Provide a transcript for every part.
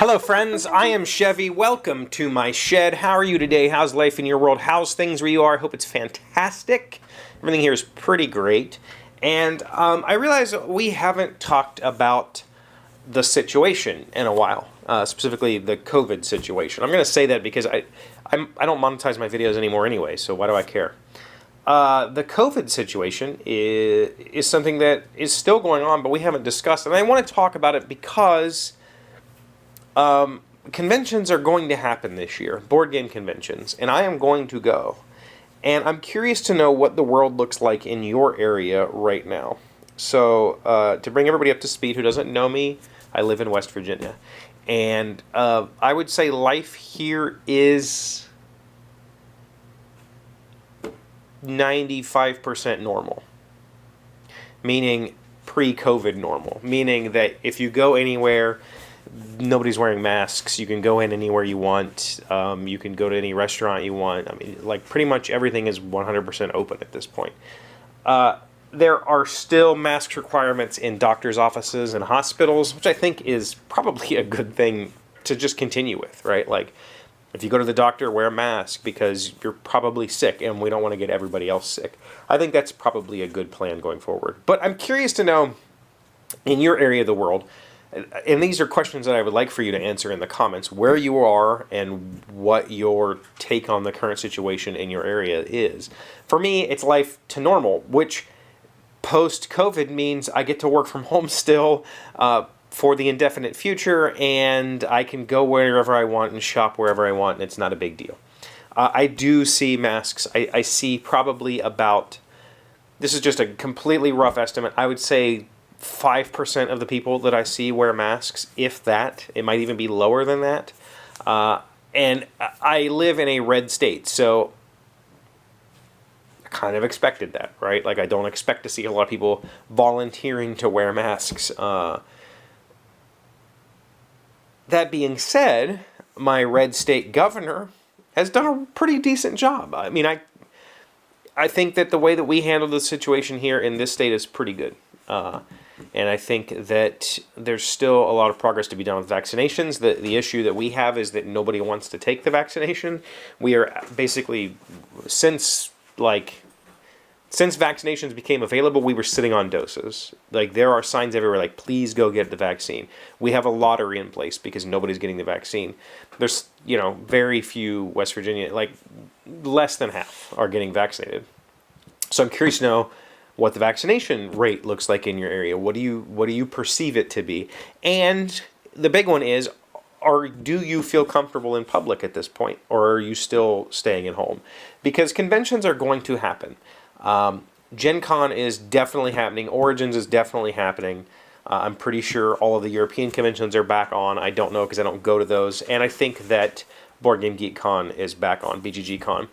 Hello friends, I am Chevee. Welcome to my shed. How are you today? How's life in your world? How's things where you are? I hope it's fantastic. Everything here is pretty great. And I realize we haven't talked about the situation in a while, specifically the COVID situation. I'm going to say that because I don't monetize my videos anymore anyway, so why do I care? The COVID situation is something that is still going on, but we haven't discussed. And I want to talk about it because conventions are going to happen this year, board game conventions, and I am going to go. And I'm curious to know what the world looks like in your area right now. So, to bring everybody up to speed who doesn't know me, I live in West Virginia. And I would say life here is 95% normal. Meaning pre-COVID normal. Meaning that if you go anywhere, nobody's wearing masks. You can go in anywhere you want. You can go to any restaurant you want. I mean, like, pretty much everything is 100% open at this point. There are still mask requirements in doctors' offices and hospitals, which I think is probably a good thing to just continue with, right? Like, if you go to the doctor, wear a mask because you're probably sick and we don't want to get everybody else sick. I think that's probably a good plan going forward. But I'm curious to know, in your area of the world, and these are questions that I would like for you to answer in the comments, where you are and what your take on the current situation in your area is. For me, it's life to normal, which post-COVID means I get to work from home still for the indefinite future, and I can go wherever I want and shop wherever I want, and it's not a big deal. I do see masks. I see probably about, this is just a completely rough estimate, I would say 5% of the people that I see wear masks, if that. It might even be lower than that. And I live in a red state, so I kind of expected that, right? Like, I don't expect to see a lot of people volunteering to wear masks. That being said, my red state governor has done a pretty decent job. I mean, I think that the way that we handle the situation here in this state is pretty good. And I think that there's still a lot of progress to be done with vaccinations. The issue that we have is that nobody wants to take the vaccination. We are basically, since vaccinations became available, we were sitting on doses. Like, there are signs everywhere, like, please go get the vaccine. We have a lottery in place because nobody's getting the vaccine. There's, very few West Virginia, like, less than half are getting vaccinated. So I'm curious to know what the vaccination rate looks like in your area. What do you perceive it to be? And the big one is, do you feel comfortable in public at this point, or are you still staying at home? Because conventions are going to happen. Gen Con is definitely happening. Origins is definitely happening. I'm pretty sure all of the European conventions are back on. I don't know because I don't go to those. And I think that Board Game Geek Con is back on, BGG Con.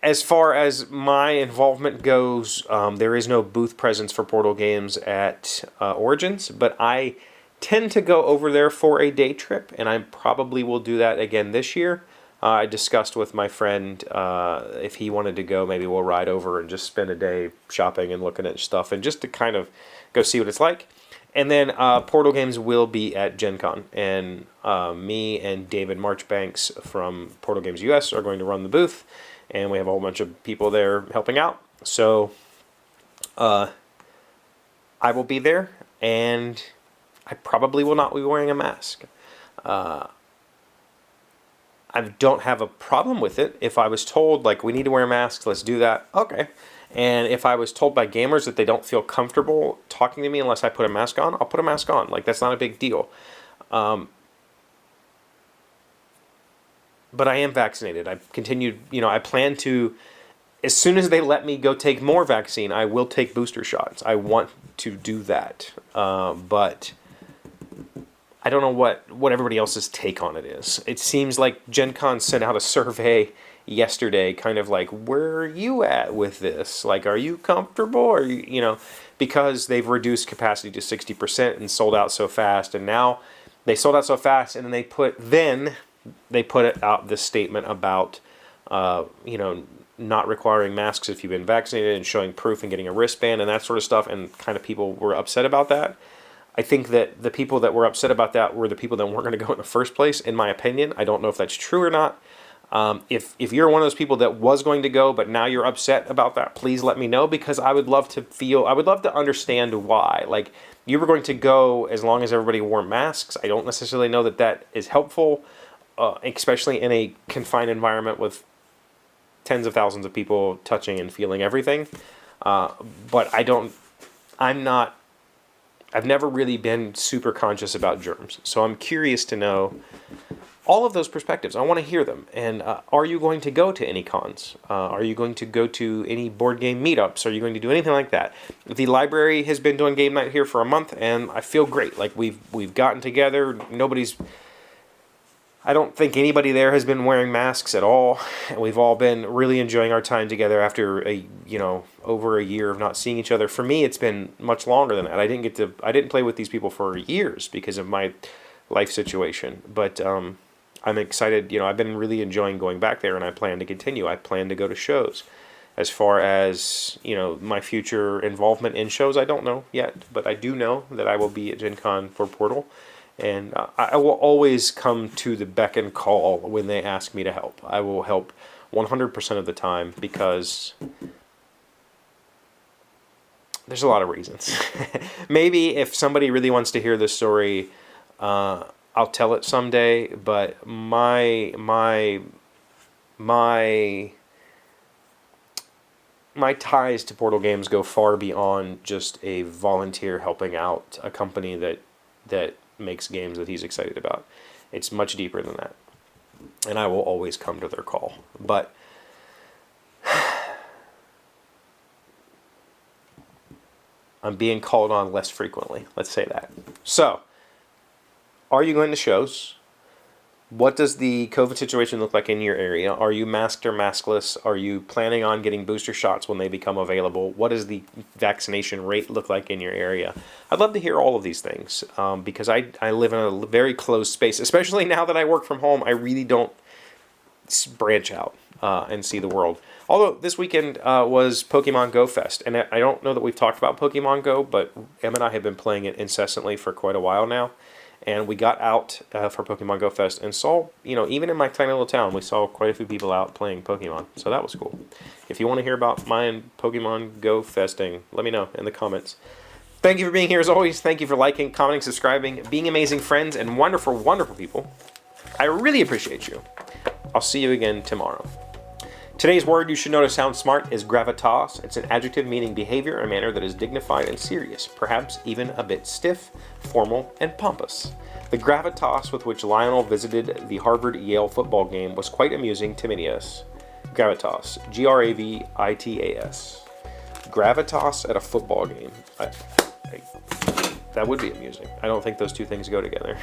As far as my involvement goes, there is no booth presence for Portal Games at Origins, but I tend to go over there for a day trip, and I probably will do that again this year. I discussed with my friend if he wanted to go, maybe we'll ride over and just spend a day shopping and looking at stuff, and just to kind of go see what it's like. And then Portal Games will be at Gen Con, and me and David Marchbanks from Portal Games US are going to run the booth. And we have a whole bunch of people there helping out. So I will be there, and I probably will not be wearing a mask. I don't have a problem with it. If I was told, like, we need to wear masks, let's do that, okay. And if I was told by gamers that they don't feel comfortable talking to me unless I put a mask on, I'll put a mask on. Like, that's not a big deal. But I am vaccinated. I've continued, I plan to, as soon as they let me go take more vaccine, I will take booster shots. I want to do that. But I don't know what everybody else's take on it is. It seems like Gen Con sent out a survey yesterday, kind of like, where are you at with this? Like, are you comfortable? Or, because they've reduced capacity to 60% and sold out so fast. And now they sold out so fast, and then they put out this statement about, not requiring masks if you've been vaccinated and showing proof and getting a wristband and that sort of stuff, and kind of people were upset about that. I think that the people that were upset about that were the people that weren't going to go in the first place, in my opinion. I don't know if that's true or not. If you're one of those people that was going to go, but now you're upset about that, please let me know, because I would love to understand why. Like, you were going to go as long as everybody wore masks. I don't necessarily know that that is helpful, especially in a confined environment with tens of thousands of people touching and feeling everything. But I've never really been super conscious about germs. So I'm curious to know all of those perspectives. I want to hear them. And are you going to go to any cons? Are you going to go to any board game meetups? Are you going to do anything like that? The library has been doing game night here for a month, and I feel great. Like, we've gotten together. I don't think anybody there has been wearing masks at all. We've all been really enjoying our time together after over a year of not seeing each other. For me, it's been much longer than that. I didn't play with these people for years because of my life situation. But I'm excited. I've been really enjoying going back there, and I plan to continue. I plan to go to shows. As far as, my future involvement in shows, I don't know yet, but I do know that I will be at Gen Con for Portal. And I will always come to the beck and call when they ask me to help. I will help 100% of the time, because there's a lot of reasons. Maybe if somebody really wants to hear this story, I'll tell it someday. But my ties to Portal Games go far beyond just a volunteer helping out a company that makes games that he's excited about. It's much deeper than that, and I will always come to their call. But I'm being called on less frequently, let's say that. So, are you going to shows? What does the COVID situation look like in your area? Are you masked or maskless? Are you planning on getting booster shots when they become available? What does the vaccination rate look like in your area? I'd love to hear all of these things, because I live in a very closed space. Especially now that I work from home, I really don't branch out and see the world. Although this weekend was Pokemon Go Fest, and I don't know that we've talked about Pokemon Go, but Em and I have been playing it incessantly for quite a while now. And we got out for Pokemon Go Fest and saw, even in my tiny little town, we saw quite a few people out playing Pokemon. So that was cool. If you want to hear about my Pokemon Go Festing, let me know in the comments. Thank you for being here as always. Thank you for liking, commenting, subscribing, being amazing friends, and wonderful, wonderful people. I really appreciate you. I'll see you again tomorrow. Today's word you should know to sound smart is gravitas. It's an adjective meaning behavior or manner that is dignified and serious, perhaps even a bit stiff, formal, and pompous. The gravitas with which Lionel visited the Harvard-Yale football game was quite amusing to many of us. Gravitas. Gravitas. Gravitas at a football game. That would be amusing. I don't think those two things go together.